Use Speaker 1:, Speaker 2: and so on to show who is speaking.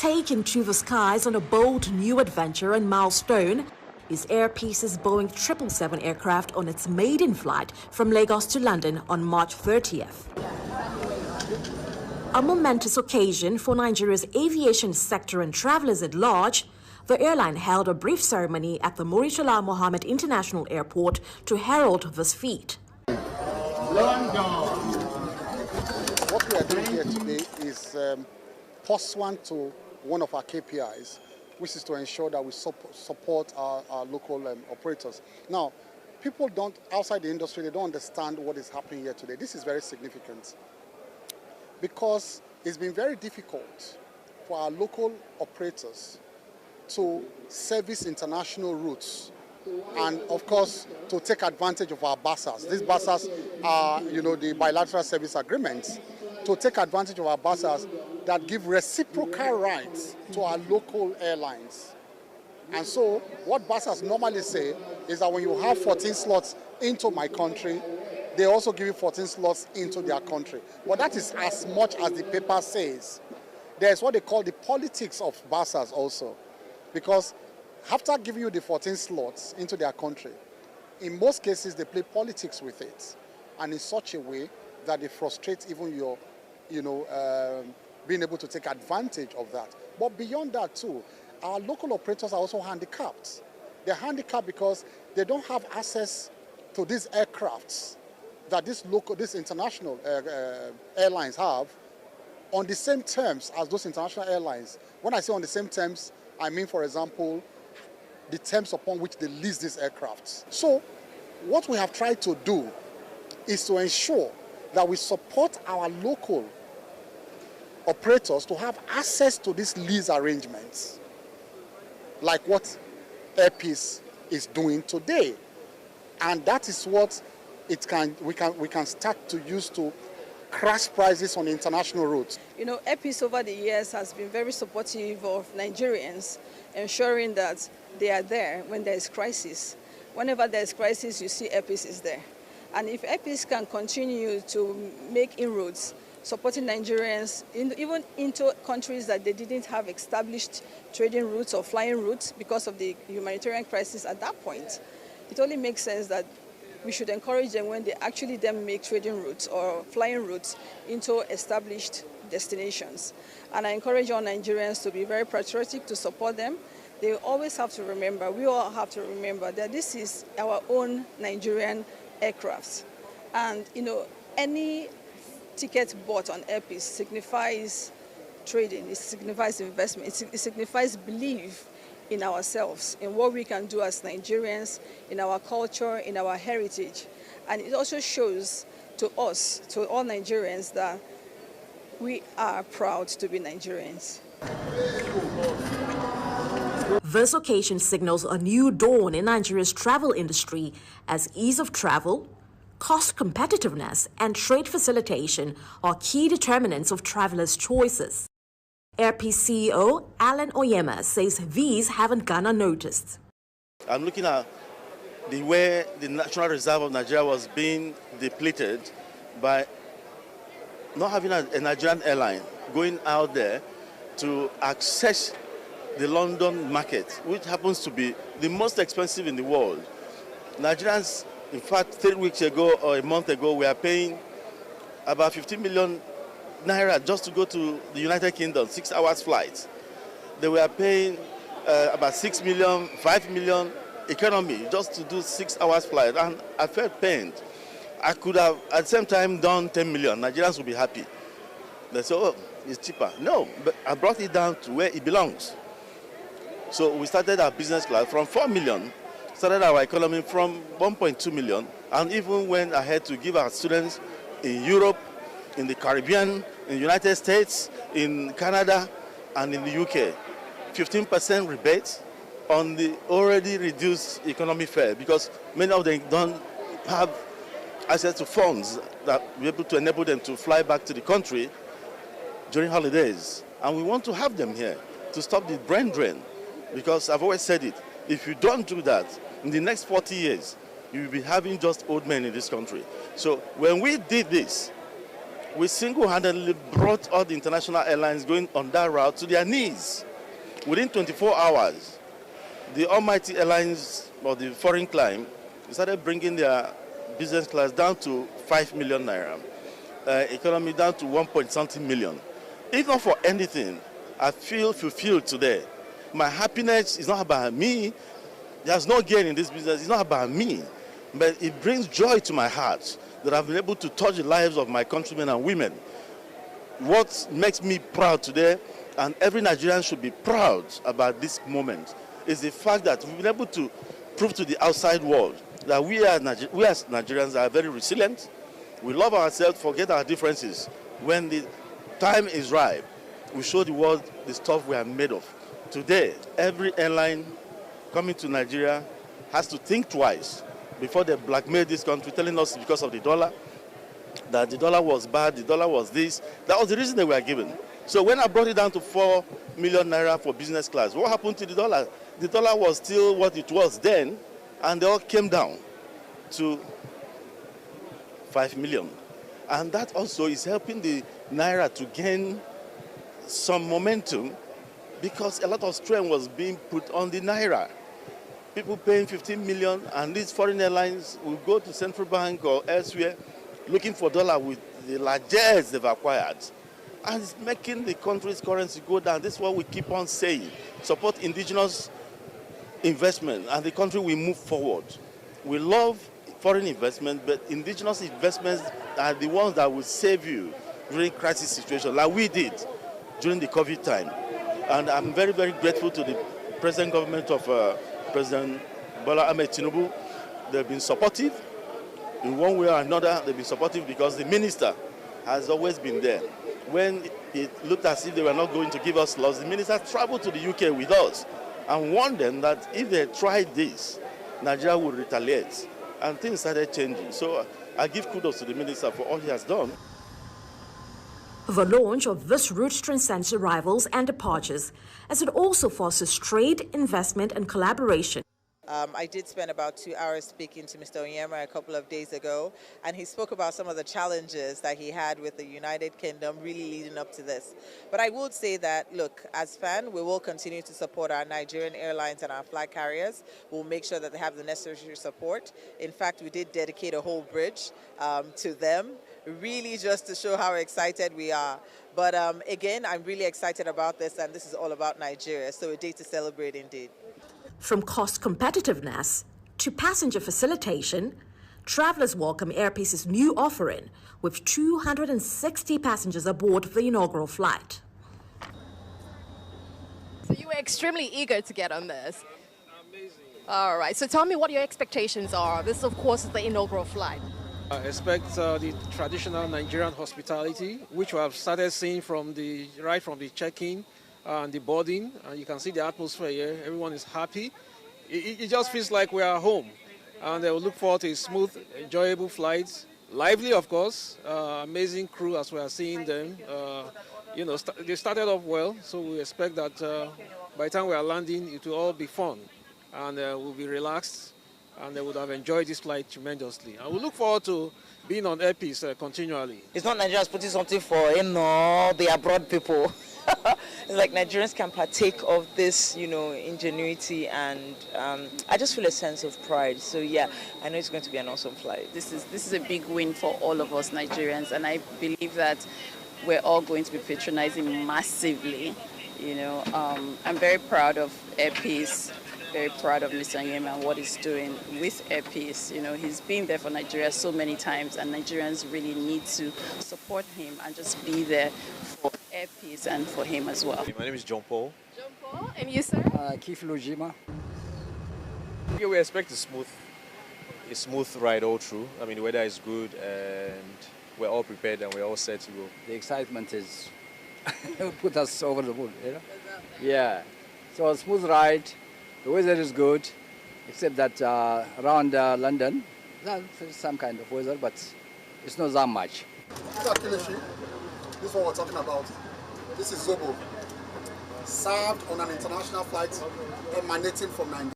Speaker 1: Taken to the skies on a bold new adventure and milestone is Air Peace's Boeing 777 aircraft on its maiden flight from Lagos to London on March 30th. A momentous occasion for Nigeria's aviation sector and travelers at large, the airline held a brief ceremony at the Murtala Mohammed International Airport to herald this feat.
Speaker 2: What we are doing here today is pursuant to one of our KPIs, which is to ensure that we support our local operators. Now, people outside the industry, they don't understand what is happening here today. This is very significant because it's been very difficult for our local operators to service international routes and, of course, to take advantage of our BASAs. These BASAs are, the bilateral service agreements, to take advantage of our BASAs that give reciprocal rights to our local airlines. And so what BASAs normally say is that when you have 14 slots into my country, they also give you 14 slots into their country. But that is as much as the paper says. There's what they call the politics of BASAs also. Because after giving you the 14 slots into their country, in most cases they play politics with it, and in such a way that they frustrate even your, being able to take advantage of that. But beyond that too, our local operators are also handicapped. They're handicapped because they don't have access to these aircrafts that these international airlines have on the same terms as those international airlines. When I say on the same terms, I mean, for example, the terms upon which they lease these aircrafts. So what we have tried to do is to ensure that we support our local operators to have access to these lease arrangements, like what Air Peace is doing today. And that is what we can start to use to crash prices on international routes.
Speaker 3: Air Peace over the years has been very supportive of Nigerians, ensuring that they are there when there is crisis. Whenever there is crisis, you see Air Peace is there. And if Air Peace can continue to make inroads, supporting Nigerians even into countries that they didn't have established trading routes or flying routes because of the humanitarian crisis at that point, it only makes sense that we should encourage them when they actually then make trading routes or flying routes into established destinations. And I encourage all Nigerians to be very patriotic, to support them. They always have to remember, we all have to remember that this is our own Nigerian aircrafts. And, any ticket bought on Air Peace signifies trading, it signifies investment, it signifies belief in ourselves, in what we can do as Nigerians, in our culture, in our heritage. And it also shows to us, to all Nigerians, that we are proud to be Nigerians.
Speaker 1: This occasion signals a new dawn in Nigeria's travel industry as ease of travel, cost competitiveness, and trade facilitation are key determinants of travelers' choices. Air Peace CEO Alan Oyema says these haven't gone unnoticed.
Speaker 4: I'm looking at the way the National Reserve of Nigeria was being depleted by not having a Nigerian airline going out there to access the London market, which happens to be the most expensive in the world. Nigerians, in fact, 3 weeks ago or a month ago, we are paying about 50 million Naira just to go to the United Kingdom, 6 hours flight. They were paying about 6 million, 5 million economy just to do 6 hours flight, and I felt pained. I could have at the same time done 10 million. Nigerians would be happy. They say, oh, it's cheaper. No, but I brought it down to where it belongs. So we started our business class from 4 million, started our economy from 1.2 million, and even went ahead to give our students in Europe, in the Caribbean, in the United States, in Canada, and in the UK, 15% rebate on the already reduced economy fare, because many of them don't have access to funds that will be able to enable them to fly back to the country during holidays. And we want to have them here to stop the brain drain, because I've always said it, if you don't do that, in the next 40 years, you will be having just old men in this country. So when we did this, we single-handedly brought all the international airlines going on that route to their knees. Within 24 hours, the almighty airlines of the foreign clime started bringing their business class down to 5 million naira, economy down to 1.something million. If not for anything, I feel fulfilled today. My happiness is not about me. There's no gain in this business. It's not about me. But it brings joy to my heart that I've been able to touch the lives of my countrymen and women. What makes me proud today, and every Nigerian should be proud about this moment, is the fact that we've been able to prove to the outside world that we as Nigerians are very resilient. We love ourselves, forget our differences. When the time is right, we show the world the stuff we are made of. Today, every airline coming to Nigeria has to think twice before they blackmail this country, telling us because of the dollar, that the dollar was bad, the dollar was this. That was the reason they were given. So when I brought it down to 4 million naira for business class, what happened to the dollar? The dollar was still what it was then, and they all came down to 5 million. And that also is helping the naira to gain some momentum, because a lot of strain was being put on the naira. People paying 15 million, and these foreign airlines will go to central bank or elsewhere looking for dollar with the largesse they've acquired. And it's making the country's currency go down. This is what we keep on saying. Support indigenous investment, and the country will move forward. We love foreign investment, but indigenous investments are the ones that will save you during crisis situations, like we did during the COVID time. And I'm very, very grateful to the present government of President Bola Ahmed Tinubu. They've been supportive. In one way or another, they've been supportive because the minister has always been there. When it looked as if they were not going to give us loss, the minister traveled to the UK with us and warned them that if they tried this, Nigeria would retaliate. And things started changing. So I give kudos to the minister for all he has done.
Speaker 1: The launch of this route transcends arrivals and departures, as it also fosters trade, investment, and collaboration.
Speaker 5: I did spend about 2 hours speaking to Mr. Onyema a couple of days ago, and he spoke about some of the challenges that he had with the United Kingdom really leading up to this. But I would say that, look, as FAN, we will continue to support our Nigerian airlines and our flag carriers. We'll make sure that they have the necessary support. In fact, we did dedicate a whole bridge to them, really just to show how excited we are. But again, I'm really excited about this, and this is all about Nigeria, so a day to celebrate indeed.
Speaker 1: From cost competitiveness to passenger facilitation, travelers welcome Air Peace's new offering, with 260 passengers aboard for the inaugural flight.
Speaker 6: So you were extremely eager to get on this. Amazing. All right, so tell me what your expectations are. This, of course, is the inaugural flight.
Speaker 7: I expect the traditional Nigerian hospitality, which we have started seeing right from the check-in and the boarding, and you can see the atmosphere here. Everyone is happy. It just feels like we are home, and we look forward to a smooth, enjoyable flight. Lively, of course. Amazing crew as we are seeing them. They started off well, so we expect that by the time we are landing, it will all be fun, and we'll be relaxed, and they would have enjoyed this flight tremendously. And we look forward to being on Air Peace continually.
Speaker 5: It's not Nigerians putting something for the abroad people. It's like Nigerians can partake of this, ingenuity, and I just feel a sense of pride. So yeah, I know it's going to be an awesome flight.
Speaker 8: This is a big win for all of us Nigerians, and I believe that we're all going to be patronizing massively. I'm very proud of Air Peace, very proud of Mr. Onyema and what he's doing with Air Peace. He's been there for Nigeria so many times, and Nigerians really need to support him and just be there for Air Peace and for him as well.
Speaker 9: My name is John Paul.
Speaker 6: John Paul, and you, sir?
Speaker 10: Keith Lujima.
Speaker 9: Yeah, we expect a smooth ride all through. I mean, the weather is good, and we're all prepared and we're all set to go.
Speaker 10: The excitement is put us over the moon, Yeah. So a smooth ride. The weather is good, except that around London, there's some kind of weather, but it's not that much.
Speaker 2: These are kilishi. This is what we're talking about. This is zobo, served on an international flight emanating from Nigeria.